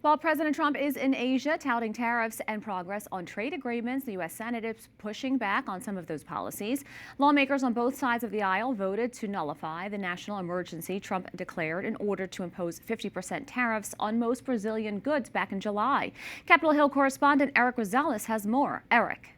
While President Trump is in Asia touting tariffs and progress on trade agreements, the U.S. Senate is pushing back on some of those policies. Lawmakers on both sides of the aisle voted to nullify the national emergency Trump declared in order to impose 50% tariffs on most Brazilian goods back in July. Capitol Hill correspondent Erik Rosales has more. Erik.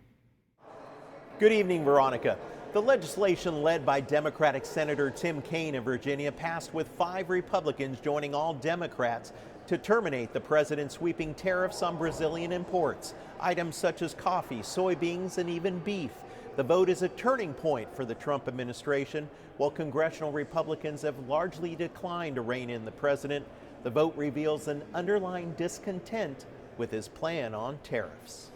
Good evening, Veronica. The legislation led by Democratic Senator Tim Kaine of Virginia passed with 5 Republicans joining all Democrats to terminate the president's sweeping tariffs on Brazilian imports, items such as coffee, soybeans, and even beef. The vote is a turning point for the Trump administration. While congressional Republicans have largely declined to rein in the president, the vote reveals an underlying discontent with his plan on tariffs.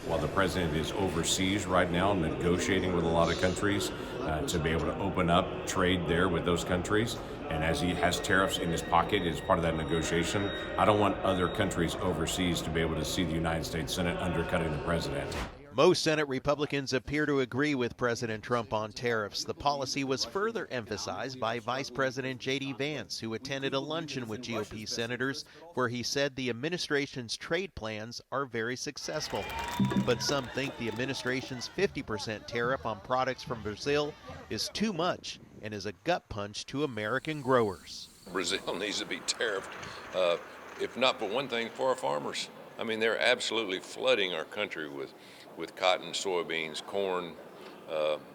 While the president is overseas right now negotiating with a lot of countries to be able to open up trade there with those countries, and as he has tariffs in his pocket as part of that negotiation, I don't want other countries overseas to be able to see the United States Senate undercutting the president. Most Senate Republicans appear to agree with President Trump on tariffs. The policy was further emphasized by Vice President J.D. Vance, who attended a luncheon with GOP senators where he said the administration's trade plans are very successful. But some think the administration's 50% tariff on products from Brazil is too much and is a gut punch to American growers. Brazil needs to be tariffed, if not for one thing, for our farmers. I mean, they're absolutely flooding our country with cotton, soybeans, corn,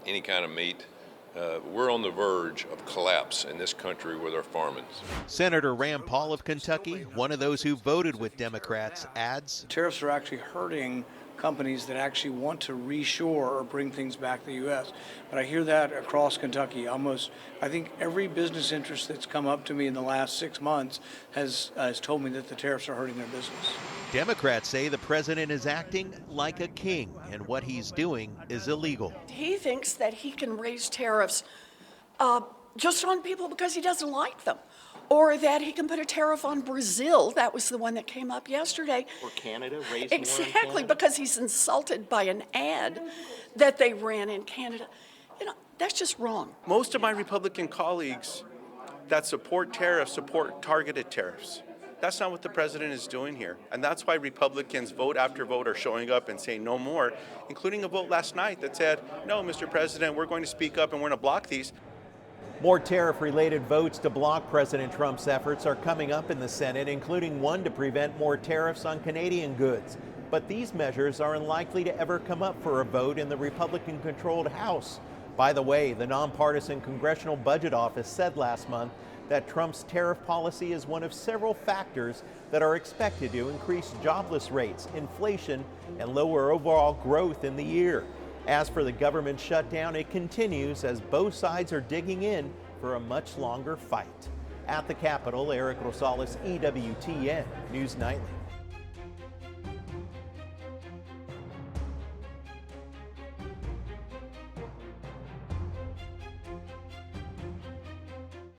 any kind of meat. We're on the verge of collapse in this country with our farming. Senator Rand Paul of Kentucky, one of those who voted with Democrats, adds, tariffs are actually hurting companies that actually want to reshore or bring things back to the U.S. But I hear that across Kentucky. I think every business interest that's come up to me in the last 6 months has told me that the tariffs are hurting their business. Democrats say the president is acting like a king, and what he's doing is illegal. He thinks that he can raise tariffs just on people because he doesn't like them, or that he can put a tariff on Brazil. That was the one that came up yesterday. Or Canada, raise exactly, more on Canada? Because he's insulted by an ad that they ran in Canada. You know, that's just wrong. Most of my Republican colleagues that support tariffs support targeted tariffs. That's not what the president is doing here. And that's why Republicans vote after vote are showing up and saying no more, including a vote last night that said, no, Mr. President, we're going to speak up and we're going to block these. More tariff-related votes to block President Trump's efforts are coming up in the Senate, including one to prevent more tariffs on Canadian goods. But these measures are unlikely to ever come up for a vote in the Republican-controlled House. By the way, the nonpartisan Congressional Budget Office said last month that Trump's tariff policy is one of several factors that are expected to increase jobless rates, inflation, and lower overall growth in the year. As for the government shutdown, it continues as both sides are digging in for a much longer fight. At the Capitol, Erik Rosales, EWTN News Nightly.